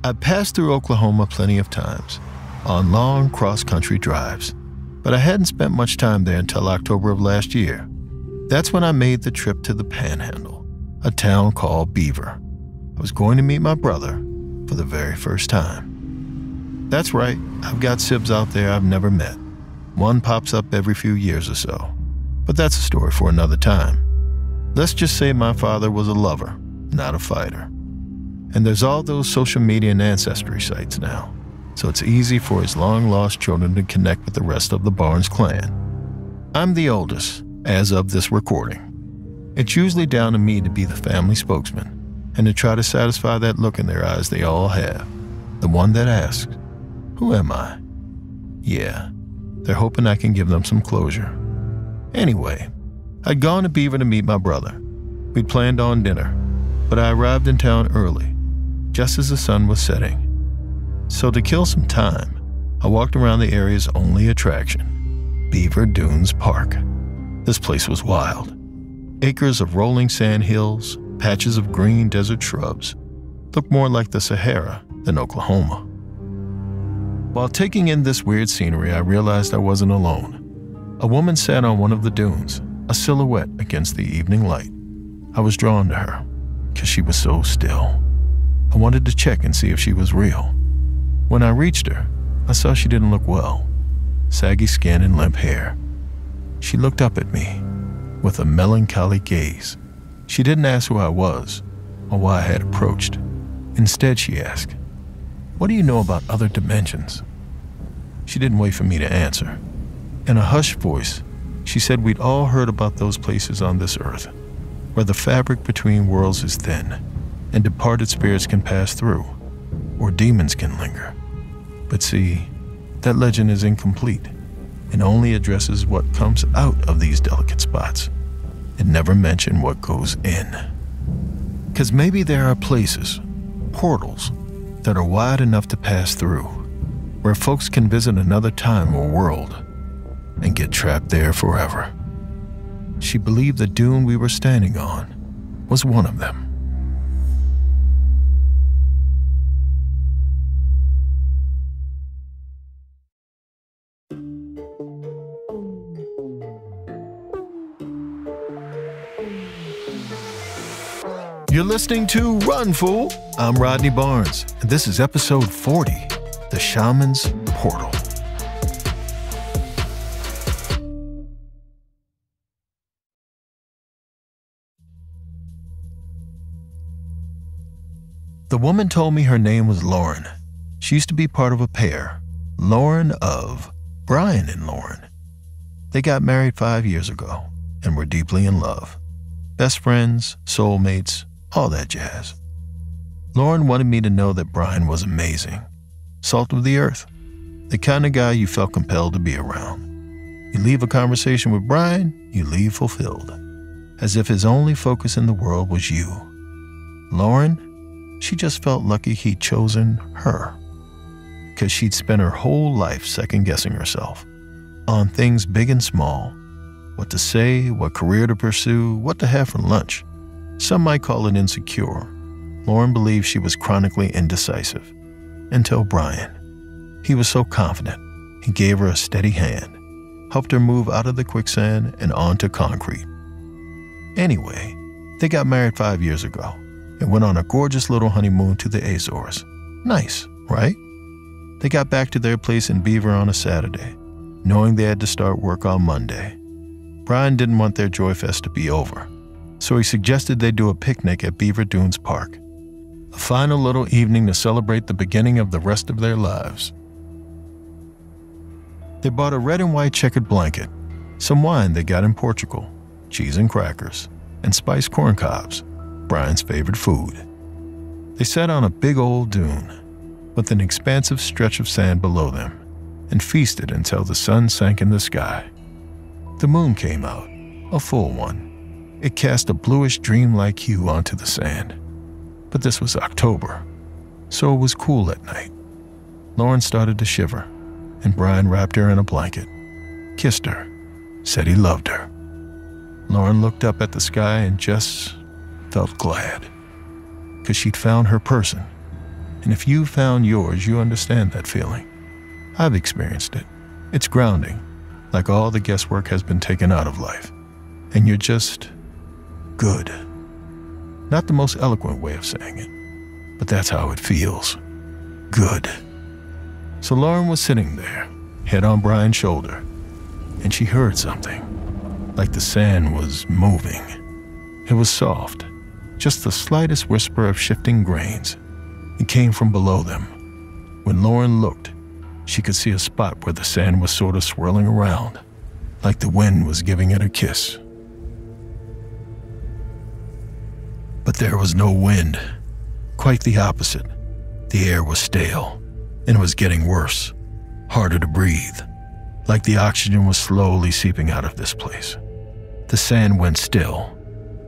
I'd passed through Oklahoma plenty of times, on long cross-country drives, but I hadn't spent much time there until October of last year. That's when I made the trip to the Panhandle, a town called Beaver. I was going to meet my brother for the very first time. That's right, I've got sibs out there I've never met. One pops up every few years or so, but that's a story for another time. Let's just say my father was a lover, not a fighter. And there's all those social media and ancestry sites now, so it's easy for his long-lost children to connect with the rest of the Barnes clan. I'm the oldest, as of this recording. It's usually down to me to be the family spokesman, and to try to satisfy that look in their eyes they all have, the one that asks, "Who am I?" Yeah, they're hoping I can give them some closure. Anyway, I'd gone to Beaver to meet my brother. We'd planned on dinner, but I arrived in town early, just as the sun was setting. So to kill some time, I walked around the area's only attraction, Beaver Dunes Park. This place was wild. Acres of rolling sand hills, patches of green desert shrubs, looked more like the Sahara than Oklahoma. While taking in this weird scenery, I realized I wasn't alone. A woman sat on one of the dunes, a silhouette against the evening light. I was drawn to her, because she was so still. I wanted to check and see if she was real. When I reached her, I saw she didn't look well. Saggy skin and limp hair. She looked up at me with a melancholy gaze. She didn't ask who I was or why I had approached. Instead, she asked, "What do you know about other dimensions?" She didn't wait for me to answer. In a hushed voice, she said we'd all heard about those places on this earth, where the fabric between worlds is thin, and departed spirits can pass through, or demons can linger. But see, that legend is incomplete, and only addresses what comes out of these delicate spots. It never mentioned what goes in. 'Cause maybe there are places, portals, that are wide enough to pass through, where folks can visit another time or world, and get trapped there forever. She believed the dune we were standing on was one of them. You're listening to Run, Fool! I'm Rodney Barnes, and this is episode 40, The Shaman's Portal. The woman told me her name was Lauren. She used to be part of a pair, Lauren of Brian and Lauren. They got married 5 years ago and were deeply in love. Best friends, soulmates, all that jazz. Lauren wanted me to know that Brian was amazing, salt of the earth, the kind of guy you felt compelled to be around. You leave a conversation with Brian, you leave fulfilled, as if his only focus in the world was you. Lauren, she just felt lucky he'd chosen her, because she'd spent her whole life second-guessing herself on things big and small, what to say, what career to pursue, what to have for lunch. Some might call it insecure. Lauren believed she was chronically indecisive. Until Brian. He was so confident. He gave her a steady hand, helped her move out of the quicksand and onto concrete. Anyway, they got married 5 years ago and went on a gorgeous little honeymoon to the Azores. Nice, right? They got back to their place in Beaver on a Saturday, knowing they had to start work on Monday. Brian didn't want their joy fest to be over, so he suggested they do a picnic at Beaver Dunes Park, a final little evening to celebrate the beginning of the rest of their lives. They bought a red and white checkered blanket, some wine they got in Portugal, cheese and crackers, and spiced corn cobs, Brian's favorite food. They sat on a big old dune, with an expansive stretch of sand below them, and feasted until the sun sank in the sky. The moon came out, a full one. It cast a bluish dreamlike hue onto the sand. But this was October, so it was cool at night. Lauren started to shiver, and Brian wrapped her in a blanket, kissed her, said he loved her. Lauren looked up at the sky and just felt glad, because she'd found her person, And if you found yours, you understand that feeling. I've experienced it. It's grounding, like all the guesswork has been taken out of life. And you're just good. Not the most eloquent way of saying it, but that's how it feels. Good. So Lauren was sitting there, head on Brian's shoulder, and she heard something, like the sand was moving. It was soft, just the slightest whisper of shifting grains. It came from below them. When Lauren looked, she could see a spot where the sand was sort of swirling around, like the wind was giving it a kiss. But there was no wind. Quite the opposite. The air was stale, and it was getting worse, harder to breathe, like the oxygen was slowly seeping out of this place. The sand went still.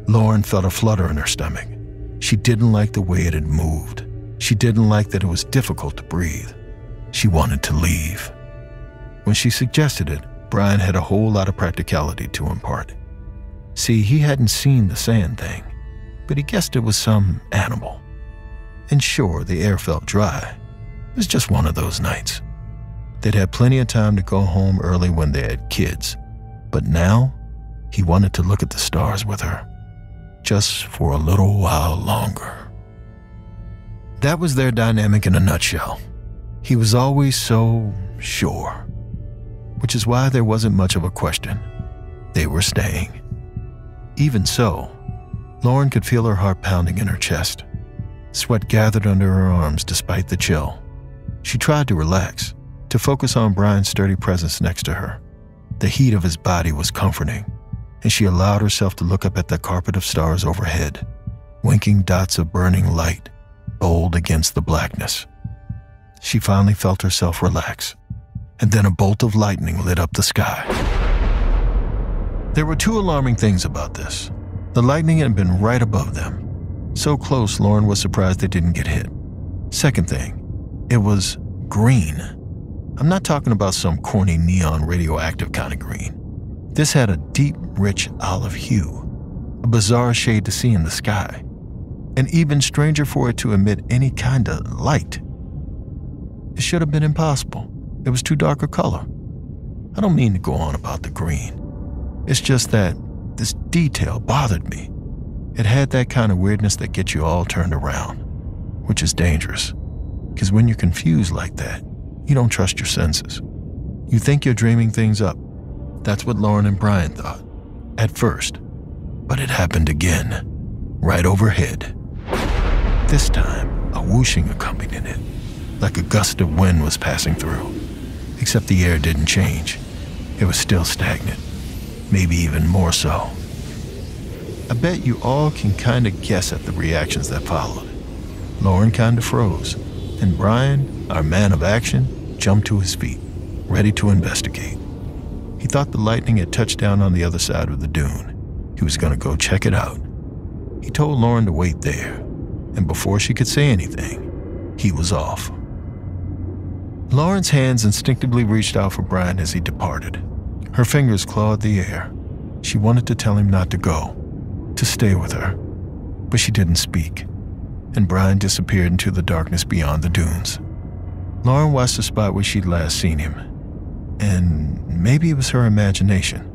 Lauren felt a flutter in her stomach. She didn't like the way it had moved. She didn't like that it was difficult to breathe. She wanted to leave. When she suggested it, Brian had a whole lot of practicality to impart. See, he hadn't seen the sand thing, but he guessed it was some animal. And sure, the air felt dry. It was just one of those nights. They'd had plenty of time to go home early when they had kids, but now he wanted to look at the stars with her, just for a little while longer. That was their dynamic in a nutshell. He was always so sure, which is why there wasn't much of a question. They were staying. Even so, Lauren could feel her heart pounding in her chest. Sweat gathered under her arms despite the chill. She tried to relax, to focus on Brian's sturdy presence next to her. The heat of his body was comforting, and she allowed herself to look up at the carpet of stars overhead, winking dots of burning light, bold against the blackness. She finally felt herself relax, and then a bolt of lightning lit up the sky. There were two alarming things about this. The lightning had been right above them, so close Lauren was surprised they didn't get hit. Second thing, it was green. I'm not talking about some corny neon radioactive kind of green. This had a deep, rich olive hue, a bizarre shade to see in the sky, and even stranger for it to emit any kind of light. It should have been impossible. It was too dark a color. I don't mean to go on about the green. It's just that this detail bothered me. It had that kind of weirdness that gets you all turned around, which is dangerous. Because when you're confused like that, you don't trust your senses. You think you're dreaming things up. That's what Lauren and Brian thought, at first. But it happened again, right overhead. This time, a whooshing accompanied it, like a gust of wind was passing through. Except the air didn't change. It was still stagnant, maybe even more so. I bet you all can kind of guess at the reactions that followed. Lauren kind of froze, and Brian, our man of action, jumped to his feet, ready to investigate. He thought the lightning had touched down on the other side of the dune. He was going to go check it out. He told Lauren to wait there, and before she could say anything, he was off. Lauren's hands instinctively reached out for Brian as he departed. Her fingers clawed the air. She wanted to tell him not to go, to stay with her, but she didn't speak, and Brian disappeared into the darkness beyond the dunes. Lauren watched the spot where she'd last seen him, and maybe it was her imagination,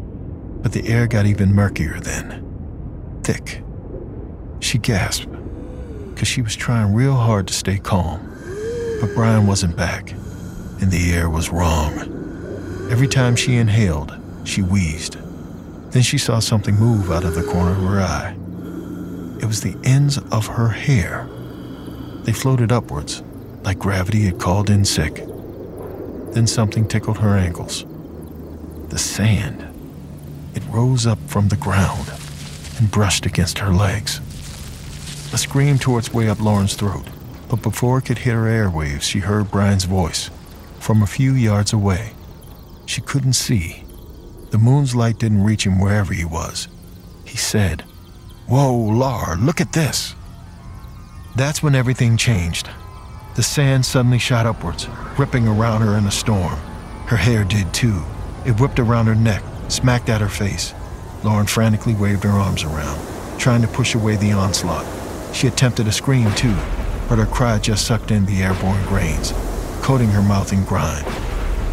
but the air got even murkier then. Thick. She gasped, because she was trying real hard to stay calm, but Brian wasn't back, and the air was wrong. Every time she inhaled, she wheezed. Then she saw something move out of the corner of her eye. It was the ends of her hair. They floated upwards, like gravity had called in sick. Then something tickled her ankles. The sand. It rose up from the ground and brushed against her legs. A scream tore its way up Lauren's throat, but before it could hit her airwaves, she heard Brian's voice from a few yards away. She couldn't see. The moon's light didn't reach him wherever he was. He said, "Whoa, Lar, look at this." That's when everything changed. The sand suddenly shot upwards, ripping around her in a storm. Her hair did too. It whipped around her neck, smacked at her face. Lauren frantically waved her arms around, trying to push away the onslaught. She attempted a scream too, but her cry just sucked in the airborne grains, coating her mouth in grime.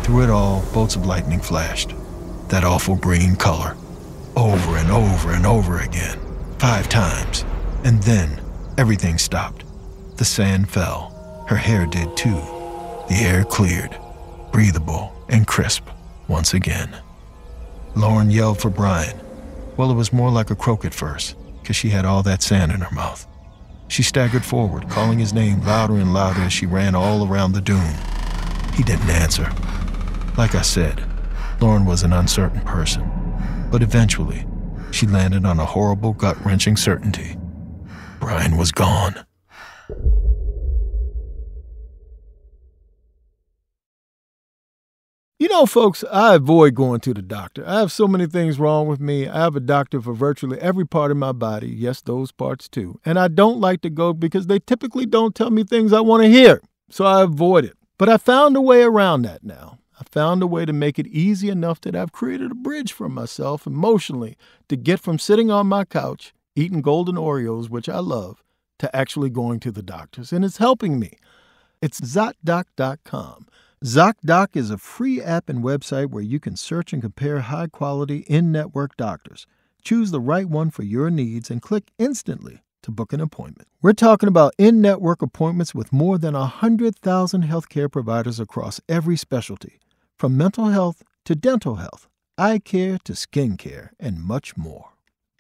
Through it all, bolts of lightning flashed. That awful green color. Over and over and over again. 5 times. And then, everything stopped. The sand fell. Her hair did too. The air cleared. Breathable and crisp once again. Lauren yelled for Brian. Well, it was more like a croak at first, because she had all that sand in her mouth. She staggered forward, calling his name louder and louder as she ran all around the dune. He didn't answer. Like I said, Lauren was an uncertain person, but eventually, she landed on a horrible, gut-wrenching certainty. Brian was gone. You know, folks, I avoid going to the doctor. I have so many things wrong with me. I have a doctor for virtually every part of my body. Yes, those parts too. And I don't like to go because they typically don't tell me things I want to hear. So I avoid it. But I found a way around that now. I found a way to make it easy enough that I've created a bridge for myself emotionally to get from sitting on my couch, eating golden Oreos, which I love, to actually going to the doctors. And it's helping me. It's ZocDoc.com. ZocDoc is a free app and website where you can search and compare high-quality in-network doctors. Choose the right one for your needs and click instantly to book an appointment. We're talking about in-network appointments with more than 100,000 healthcare providers across every specialty, from mental health to dental health, eye care to skin care, and much more.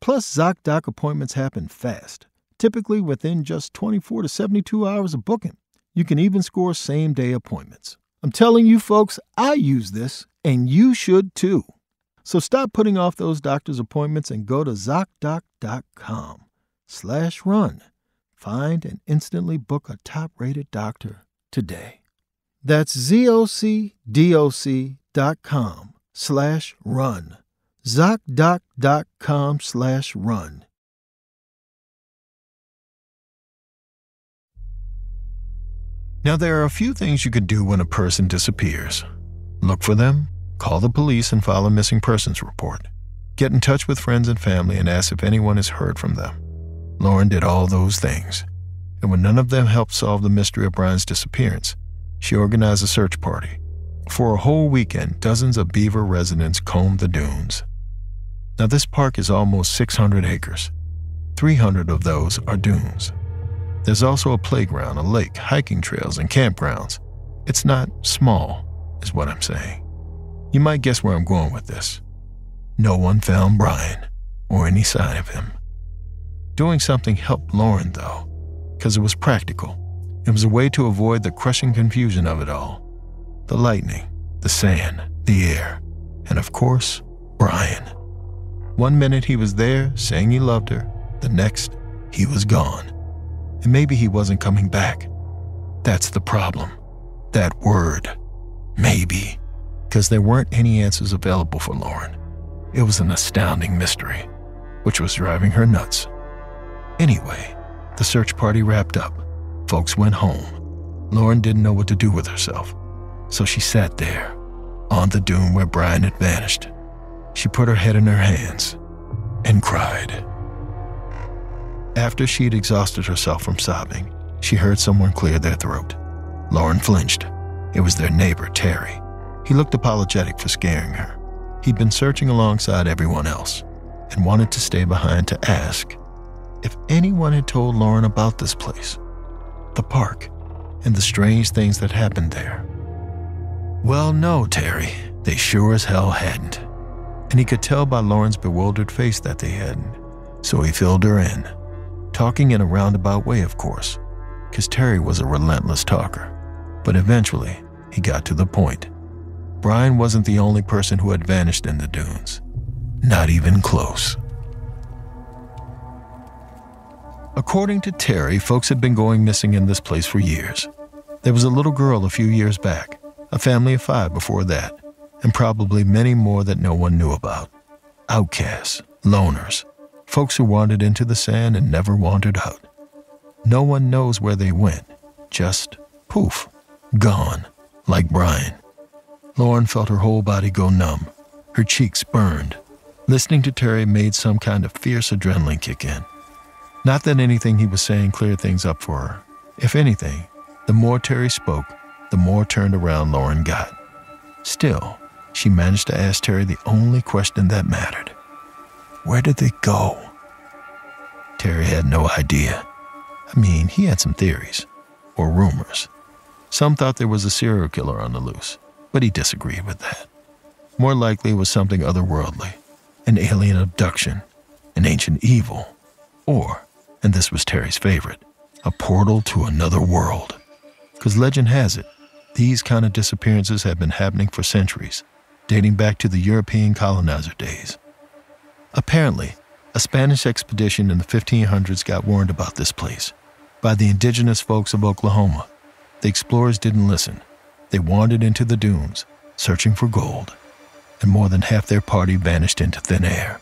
Plus, ZocDoc appointments happen fast, typically within just 24 to 72 hours of booking. You can even score same-day appointments. I'm telling you, folks, I use this, and you should too. So stop putting off those doctor's appointments and go to ZocDoc.com/run. Find and instantly book a top-rated doctor today. That's ZocDoc.com/run. ZocDoc.com/run. Now, there are a few things you could do when a person disappears. Look for them, call the police and file a missing persons report. Get in touch with friends and family and ask if anyone has heard from them. Lauren did all those things. And when none of them helped solve the mystery of Brian's disappearance, she organized a search party. For a whole weekend, dozens of Beaver residents combed the dunes. Now, this park is almost 600 acres. 300 of those are dunes. There's also a playground, a lake, hiking trails, and campgrounds. It's not small, is what I'm saying. You might guess where I'm going with this. No one found Brian, or any sign of him. Doing something helped Lauren, though, because it was practical. It was a way to avoid the crushing confusion of it all. The lightning, the sand, the air, and of course, Brian. One minute he was there, saying he loved her. The next, he was gone. And maybe he wasn't coming back. That's the problem. That word, maybe. Because there weren't any answers available for Lauren. It was an astounding mystery, which was driving her nuts. Anyway, the search party wrapped up. Folks went home. Lauren didn't know what to do with herself. So she sat there, on the dune where Brian had vanished. She put her head in her hands and cried. After she'd exhausted herself from sobbing, she heard someone clear their throat. Lauren flinched. It was their neighbor, Terry. He looked apologetic for scaring her. He'd been searching alongside everyone else and wanted to stay behind to ask if anyone had told Lauren about this place, the park, and the strange things that happened there. Well, no, Terry, they sure as hell hadn't. And he could tell by Lauren's bewildered face that they hadn't. So he filled her in. Talking in a roundabout way, of course, because Terry was a relentless talker. But eventually, he got to the point. Brian wasn't the only person who had vanished in the dunes. Not even close. According to Terry, folks had been going missing in this place for years. There was a little girl a few years back, a family of 5 before that, and probably many more that no one knew about. Outcasts, loners, folks who wandered into the sand and never wandered out. No one knows where they went, just poof, gone, like Brian. Lauren felt her whole body go numb. Her cheeks burned. Listening to Terry made some kind of fierce adrenaline kick in. Not that anything he was saying cleared things up for her. If anything, the more Terry spoke, the more turned around Lauren got. Still, she managed to ask Terry the only question that mattered. Where did they go? Terry had no idea. I mean, he had some theories, or rumors. Some thought there was a serial killer on the loose, but he disagreed with that. More likely it was something otherworldly, an alien abduction, an ancient evil, or, and this was Terry's favorite, a portal to another world. Because legend has it, these kind of disappearances have been happening for centuries, dating back to the European colonizer days. Apparently, a Spanish expedition in the 1500s got warned about this place by the indigenous folks of Oklahoma. The explorers didn't listen. They wandered into the dunes, searching for gold, and more than half their party vanished into thin air.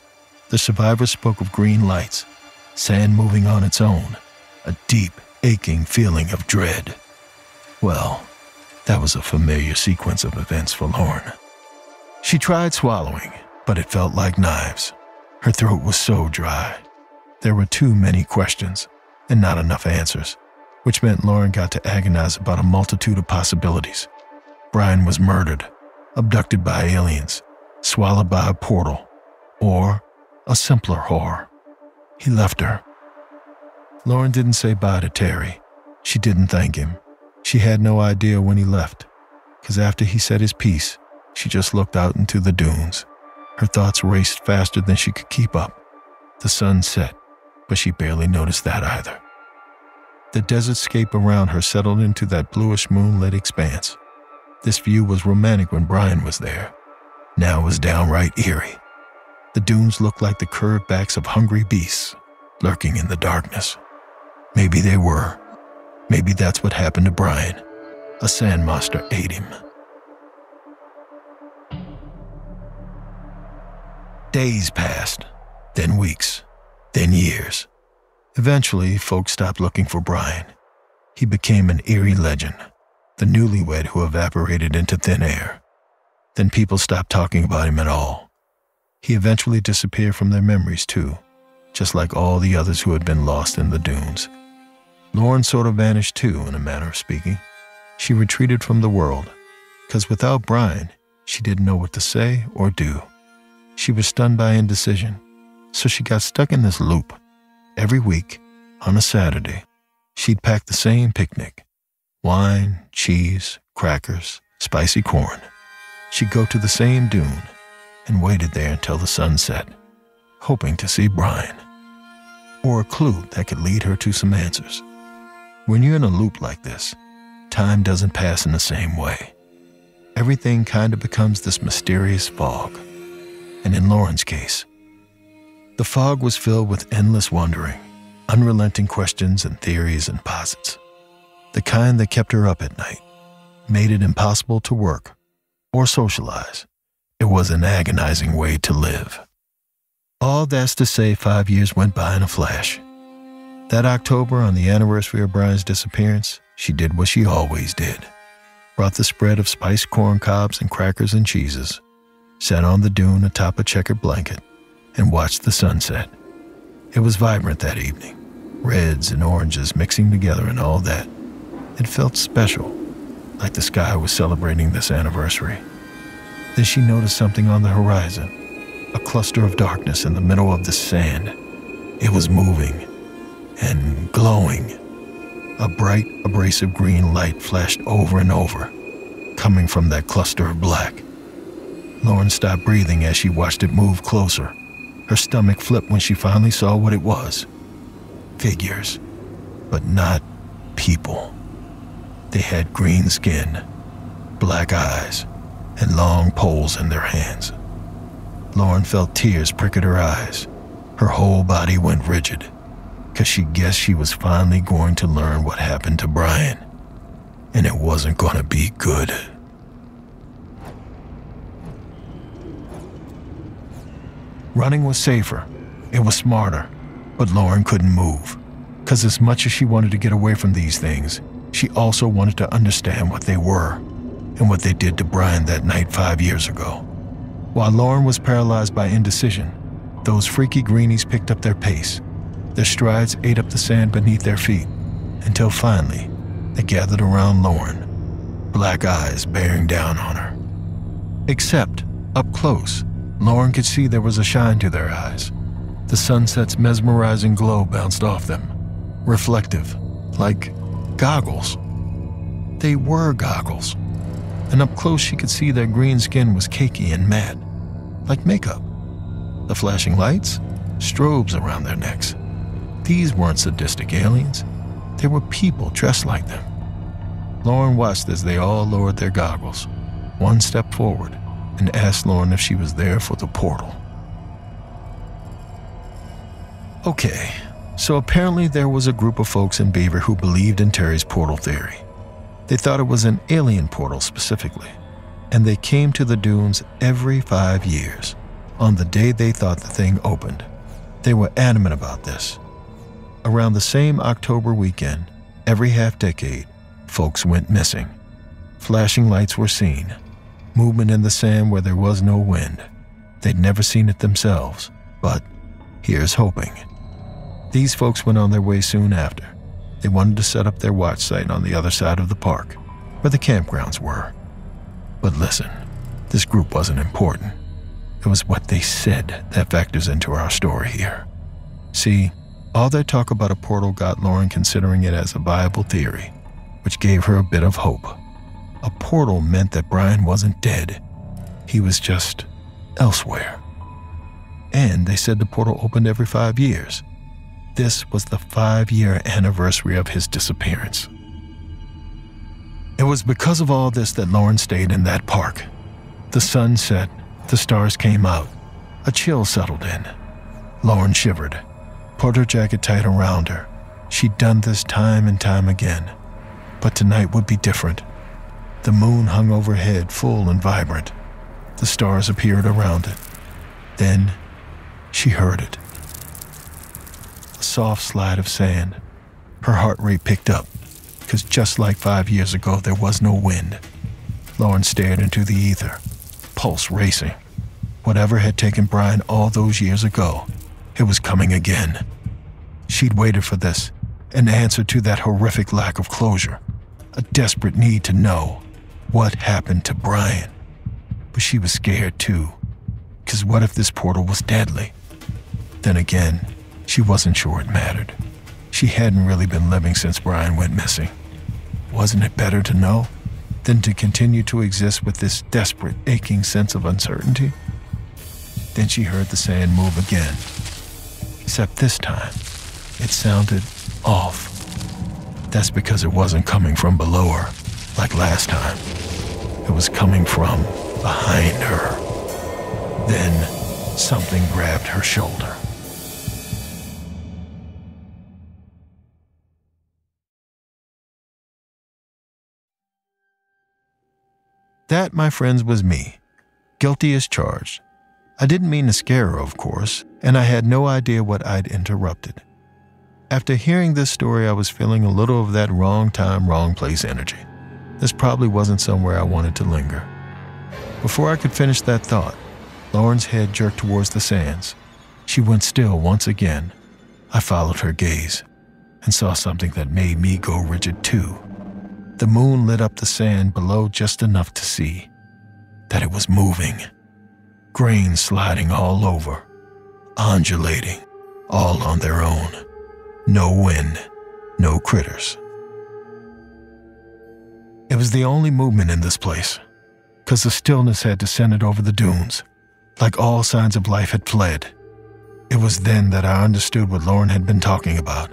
The survivors spoke of green lights, sand moving on its own, a deep, aching feeling of dread. Well, that was a familiar sequence of events for Lauren. She tried swallowing, but it felt like knives. Her throat was so dry. There were too many questions and not enough answers, which meant Lauren got to agonize about a multitude of possibilities. Brian was murdered, abducted by aliens, swallowed by a portal, or a simpler horror. He left her. Lauren didn't say bye to Terry. She didn't thank him. She had no idea when he left, because after he said his piece, she just looked out into the dunes. Her thoughts raced faster than she could keep up. The sun set, but she barely noticed that either. The desertscape around her settled into that bluish moonlit expanse. This view was romantic when Brian was there. Now it was downright eerie. The dunes looked like the curved backs of hungry beasts, lurking in the darkness. Maybe they were. Maybe that's what happened to Brian. A sand monster ate him. Days passed, then weeks, then years. Eventually, folks stopped looking for Brian. He became an eerie legend, the newlywed who evaporated into thin air. Then people stopped talking about him at all. He eventually disappeared from their memories too, just like all the others who had been lost in the dunes. Lauren sort of vanished too, in a manner of speaking. She retreated from the world, because without Brian, she didn't know what to say or do. She was stunned by indecision, so she got stuck in this loop. Every week, on a Saturday, she'd pack the same picnic. Wine, cheese, crackers, spicy corn. She'd go to the same dune and waited there until the sun set, hoping to see Brian, or a clue that could lead her to some answers. When you're in a loop like this, time doesn't pass in the same way. Everything kind of becomes this mysterious fog. And in Lauren's case, the fog was filled with endless wondering, unrelenting questions and theories and posits. The kind that kept her up at night, made it impossible to work or socialize. It was an agonizing way to live. All that's to say 5 years went by in a flash. That October, on the anniversary of Brian's disappearance, she did what she always did. Brought the spread of spiced corn cobs and crackers and cheeses, sat on the dune atop a checkered blanket, and watched the sunset. It was vibrant that evening, reds and oranges mixing together and all that. It felt special, like the sky was celebrating this anniversary. Then she noticed something on the horizon, a cluster of darkness in the middle of the sand. It was moving and glowing. A bright, abrasive green light flashed over and over, coming from that cluster of black. Lauren stopped breathing as she watched it move closer. Her stomach flipped when she finally saw what it was. Figures, but not people. They had green skin, black eyes, and long poles in their hands. Lauren felt tears prick at her eyes. Her whole body went rigid, because she guessed she was finally going to learn what happened to Brian. And it wasn't going to be good. Running was safer. It was smarter. But Lauren couldn't move, because as much as she wanted to get away from these things, she also wanted to understand what they were and what they did to Brian that night 5 years ago. While Lauren was paralyzed by indecision, those freaky greenies picked up their pace. Their strides ate up the sand beneath their feet. until finally they gathered around Lauren, black eyes bearing down on her. Except, up close, Lauren could see there was a shine to their eyes. The sunset's mesmerizing glow bounced off them, reflective, like goggles. They were goggles, and up close she could see their green skin was cakey and matte, like makeup. The flashing lights, strobes around their necks. These weren't sadistic aliens. They were people dressed like them. Lauren watched as they all lowered their goggles, one step forward, and asked Lauren if she was there for the portal. Okay, so apparently there was a group of folks in Beaver who believed in Terry's portal theory. They thought it was an alien portal specifically, and they came to the dunes every 5 years, on the day they thought the thing opened. They were adamant about this. Around the same October weekend, every half-decade, folks went missing. Flashing lights were seen, movement in the sand where there was no wind. They'd never seen it themselves, but here's hoping. These folks went on their way soon after. They wanted to set up their watch site on the other side of the park, where the campgrounds were. But listen, this group wasn't important. It was what they said that factors into our story here. See, all their talk about a portal got Lauren considering it as a viable theory, which gave her a bit of hope. A portal meant that Brian wasn't dead. He was just elsewhere. And they said the portal opened every 5 years. This was the 5-year anniversary of his disappearance. It was because of all this that Lauren stayed in that park. The sun set, the stars came out, a chill settled in. Lauren shivered, put her jacket tight around her. She'd done this time and time again. But tonight would be different. The moon hung overhead, full and vibrant. The stars appeared around it. Then she heard it. A soft slide of sand. Her heart rate picked up, because just like 5 years ago, there was no wind. Lauren stared into the ether, pulse racing. Whatever had taken Brian all those years ago, it was coming again. She'd waited for this, an answer to that horrific lack of closure, a desperate need to know what happened to Brian. But she was scared too, because what if this portal was deadly? Then again, she wasn't sure it mattered. She hadn't really been living since Brian went missing. Wasn't it better to know than to continue to exist with this desperate, aching sense of uncertainty? Then she heard the sand move again, except this time, it sounded off. That's because it wasn't coming from below her, like last time. It was coming from behind her. Then something grabbed her shoulder. That, my friends, was me, guilty as charged. I didn't mean to scare her, of course, and I had no idea what I'd interrupted. After hearing this story, I was feeling a little of that wrong time, wrong place energy. This probably wasn't somewhere I wanted to linger. Before I could finish that thought, Lauren's head jerked towards the sands. She went still once again. I followed her gaze and saw something that made me go rigid too. The moon lit up the sand below just enough to see that it was moving. Grains sliding all over, undulating, all on their own. No wind, no critters. It was the only movement in this place, because the stillness had descended over the dunes, like all signs of life had fled. It was then that I understood what Lauren had been talking about,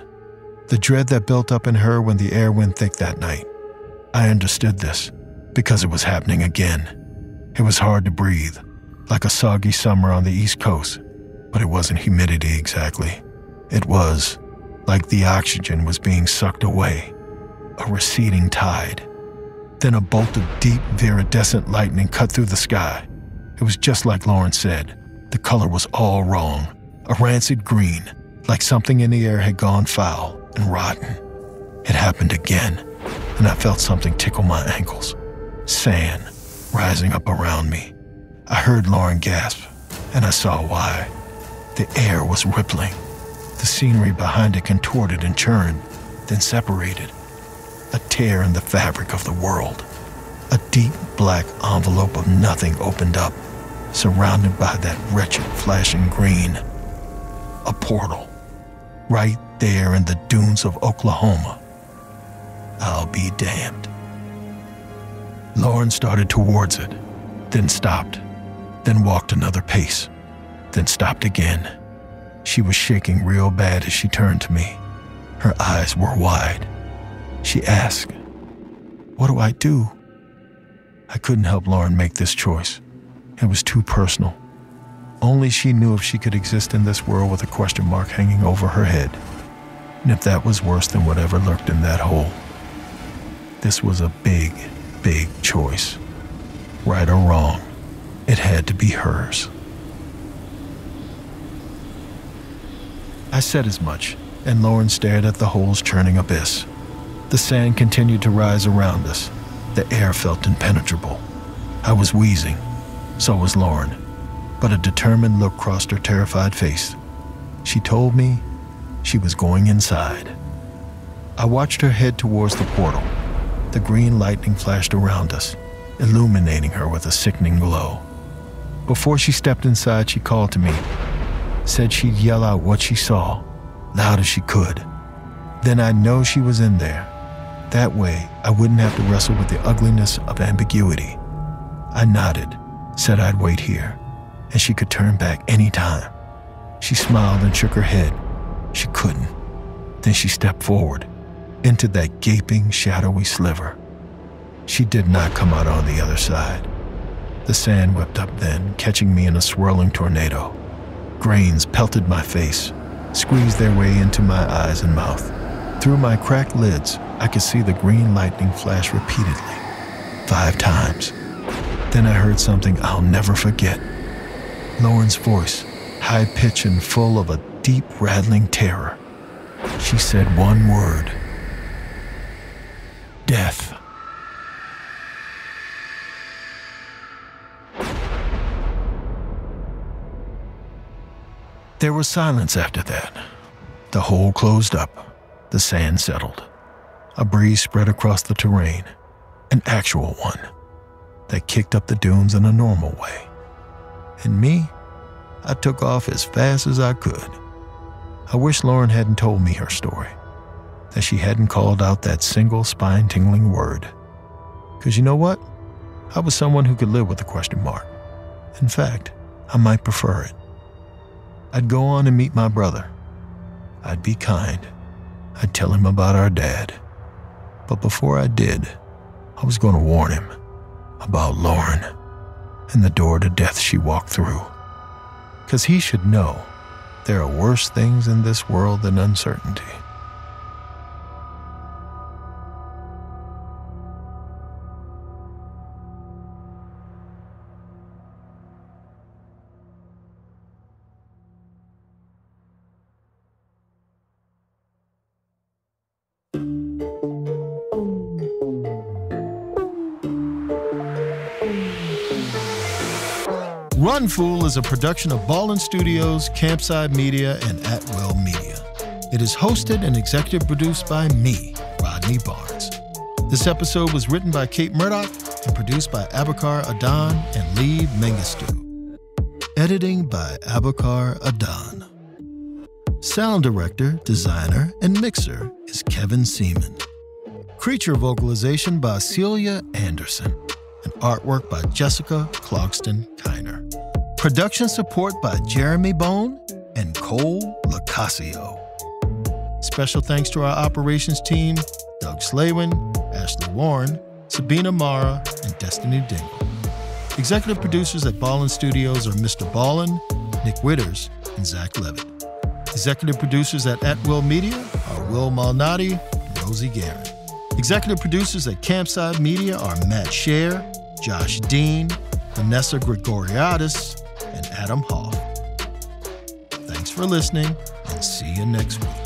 the dread that built up in her when the air went thick that night. I understood this because it was happening again. It was hard to breathe, like a soggy summer on the East Coast, but it wasn't humidity exactly. It was like the oxygen was being sucked away, a receding tide. Then a bolt of deep, viridescent lightning cut through the sky. It was just like Lauren said. The color was all wrong, a rancid green, like something in the air had gone foul and rotten. It happened again, and I felt something tickle my ankles. Sand rising up around me. I heard Lauren gasp, and I saw why. The air was rippling. The scenery behind it contorted and churned. then separated. A tear in the fabric of the world. A deep black envelope of nothing opened up, surrounded by that wretched flashing green. A portal, right there in the dunes of Oklahoma. I'll be damned. Lauren started towards it, then stopped, then walked another pace, then stopped again. She was shaking real bad as she turned to me. Her eyes were wide. She asked, "What do I do?" I couldn't help Lauren make this choice. It was too personal. Only she knew if she could exist in this world with a question mark hanging over her head, and if that was worse than whatever lurked in that hole. This was a big, big choice. Right or wrong, it had to be hers. I said as much, and Lauren stared at the hole's churning abyss. The sand continued to rise around us. The air felt impenetrable. I was wheezing. So was Lauren. But a determined look crossed her terrified face. She told me she was going inside. I watched her head towards the portal. The green lightning flashed around us, illuminating her with a sickening glow. Before she stepped inside, she called to me, said she'd yell out what she saw, loud as she could. Then I'd know she was in there. That way, I wouldn't have to wrestle with the ugliness of ambiguity. I nodded, said I'd wait here, and she could turn back any time. She smiled and shook her head. She couldn't. Then she stepped forward, into that gaping, shadowy sliver. She did not come out on the other side. The sand whipped up then, catching me in a swirling tornado. Grains pelted my face, squeezed their way into my eyes and mouth. Through my cracked lids, I could see the green lightning flash repeatedly, 5 times. Then I heard something I'll never forget. Lauren's voice, high-pitched and full of a deep, rattling terror. She said one word. Death. There was silence after that. The hole closed up. The sand settled. A breeze spread across the terrain, an actual one, that kicked up the dunes in a normal way. And me, I took off as fast as I could. I wish Lauren hadn't told me her story, that she hadn't called out that single spine-tingling word. Because you know what? I was someone who could live with a question mark. In fact, I might prefer it. I'd go on and meet my brother. I'd be kind. I'd tell him about our dad. But before I did, I was going to warn him about Lauren and the door to death she walked through. Because he should know there are worse things in this world than uncertainty. Run Fool is a production of Ballen Studios, Campside Media, and At Will Media. It is hosted and executive produced by me, Rodney Barnes. This episode was written by Kate Murdoch and produced by Abakar Adan and Lee Mengistu. Editing by Abakar Adan. Sound director, designer, and mixer is Kevin Seaman. Creature vocalization by Celia Anderson. And artwork by Jessica Clogston-Kiner. Production support by Jeremy Bone and Cole Lacasio. Special thanks to our operations team, Doug Slaywin, Ashley Warren, Sabina Mara, and Destiny Dingle. Executive producers at Ballen Studios are MrBallen, Nick Witters, and Zach Levitt. Executive producers at Will Media are Will Malnati and Rosie Guerin. Executive producers at Campside Media are Matt Scher, Josh Dean, Vanessa Gregoriadis, and Adam Hoff. Thanks for listening, and see you next week.